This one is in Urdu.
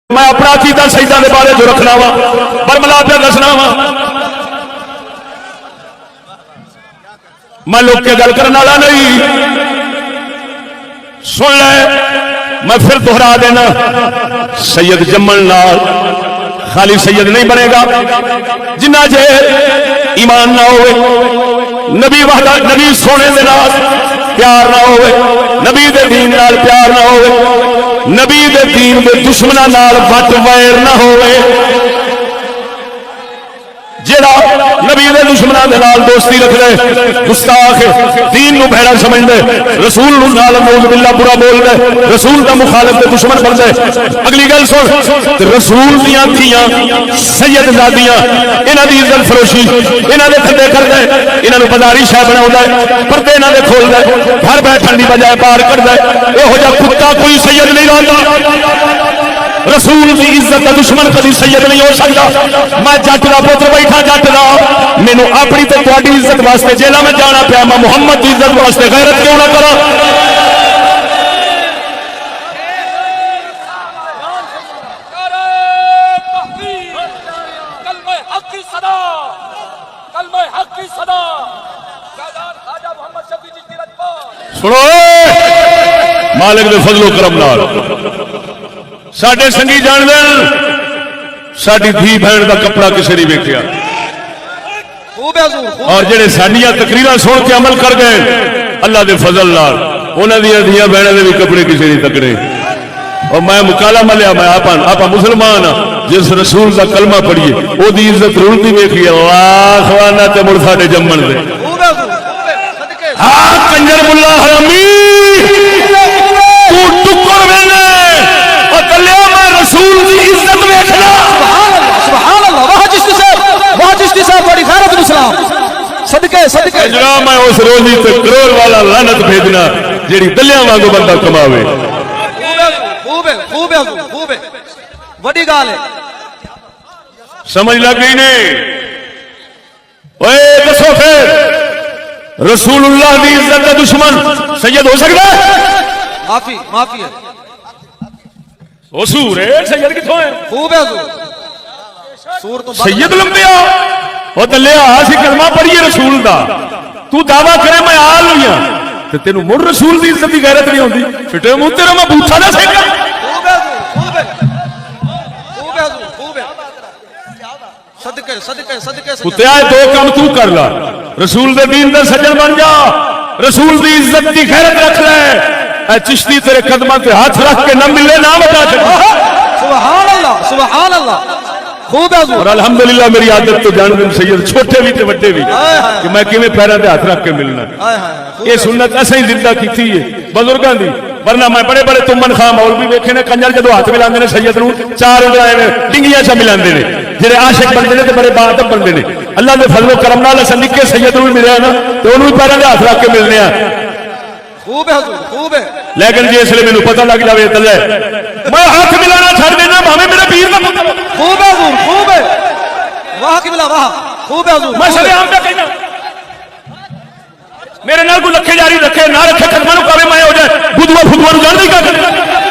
میں اپنا عقیدہ سیدہ دے بارے جو رکھنا وا برملا پہ دسنا وا میں لوگ کے گل کرنے والا نہیں سن لے میں پھر دہرا دینا سید جمن لال خالی سید نہیں بنے گا جنہ جے ایمان نہ ہوئے نبی وحدہ نبی سونے دے نال پیار نہ ہوئے نبی دے دین نال پیار نہ ہوئے نبی دے دین دے دشمناں نال وٹ ویر نہ ہوئے جڑا نبی دے دشمناں دے نال دوستی رکھ دے گستاخ دین نو بھڑا سمجھ دے رسول نو نال نعوذ باللہ برا بول دے رسول دا مخالف تے دشمن بن دے اگلی گل سن تے رسول دیاں تھیاں سید زادیاں انہاں دی عزت فروشی انہاں دے کھڈے کر دے انہاں نو بازاری شے بناوندا ہے پردے انہاں دے کھول دے گھر بیٹھن دی بجائے باہر کر دے ایہو جا کتا کوئی سید نہیں رہندا رسول دی عزت دا دشمن کبھی سید نہیں ہو سکتا میں جٹ دا پتر بیٹھا جٹ دا مینوں اپنی تے تہاڈی عزت واسطے جیلا میں جانا پیا میں محمد دی عزت واسطے غیرت کیوں نہ کراں سنو مالک دے فضل و کرم نال ساڈے سنگی جان دین ساڈی دھی بہن دا کپڑا کسے نہیں ویکھیا اور جڑے ساڈیاں تقریراں سن کے عمل کر گئے اللہ دے فضل نال انہاں دی دھیاں بہناں دے بھی کپڑے کسے نہیں تکڑے اور میں مکالمہ لیا میں آپ مسلمان ہاں جس رسول دا کلمہ پڑھیے او دی عزت رلدی ویکھی اللہ خوانا تے مڑ ساڈے جمن دے ہاں کنجر ملا حرامی تو ٹکر ویلے اور کلیا میں رسول دی عزت ویکھنا سبحان اللہ واہ چشتی صاحب بڑی غیرت الاسلام صدقے صدقے اجرا میں اس روزی تے کروڑ والا لعنت بھیجنا جیڑی دلیاں وانگو بندہ کماوے خوب ہے خوب ہے بڑی گال ہے سمجھ لگ گئی نہیں اوے دسو پھر رسول اللہ دی عزت کا دشمن سید ہو سکتا ہے معافی معافی ہے حضور ہے سید کتھوں ہے خوب ہے سور تو سید لمبیا او دلیا اسی کلمہ پڑھیے رسول دا تو دعویٰ کرے میں آل ہوئی ہوں تے تینوں مڑ رسول دی عزت دی غیرت نہیں ہوندی پھٹے منہ تیرا میں بوٹھا نہ سیکا خوب ہے خوب ہے خوب ہے خوب ہے صدقے صدقے صدقے کتے آئے دو کام تو کر لا رسول دے دین دے سجن بن جا رسول دی عزت دی غیرت رکھ لے اے چشتی تیرے قدماں تے ہاتھ رکھ کے نہ ملے نہ بتا سبحان اللہ سبحان اللہ خوب ہے اور الحمدللہ میری عادت تو جان دن سید چھوٹے بھی تے بڑے بھی کہ میں کیویں پیراں تے ہاتھ رکھ کے ملنا یہ سنت اسیں زندہ کیتی ہے بزرگاں دی ورنہ میں بڑے بڑے تمن خاں مولوی ویکھے نے کنجر جدوں ہاتھ ملاندے نے سید نوں چار انگلائیں نے ڈنگیاں چ ملاندے نے جڑے عاشق بندے نے تے بڑے باادب بندے نے اللہ دے فضل و کرم نال اساں نکے سید نوں ملیا نا تے اونوں پیراں تے ہاتھ رکھ کے ملنے آ خوب ہے خوب ہے لیکن جس لے مینوں پتہ لگ جاوے تلے میں ہاتھ ملانا چھڑ دینا بھاویں میرے پیر دا پتر خوب ہے حضور خوب ہے واہ قبلہ واہ خوب ہے حضور میں سلام پہ کہنا میرے نال کوئی لکھے جاری رکھے نہ رکھے قدماں نوں کاوے میں ہو جائے بدھوا فدوا نوں جان دی کر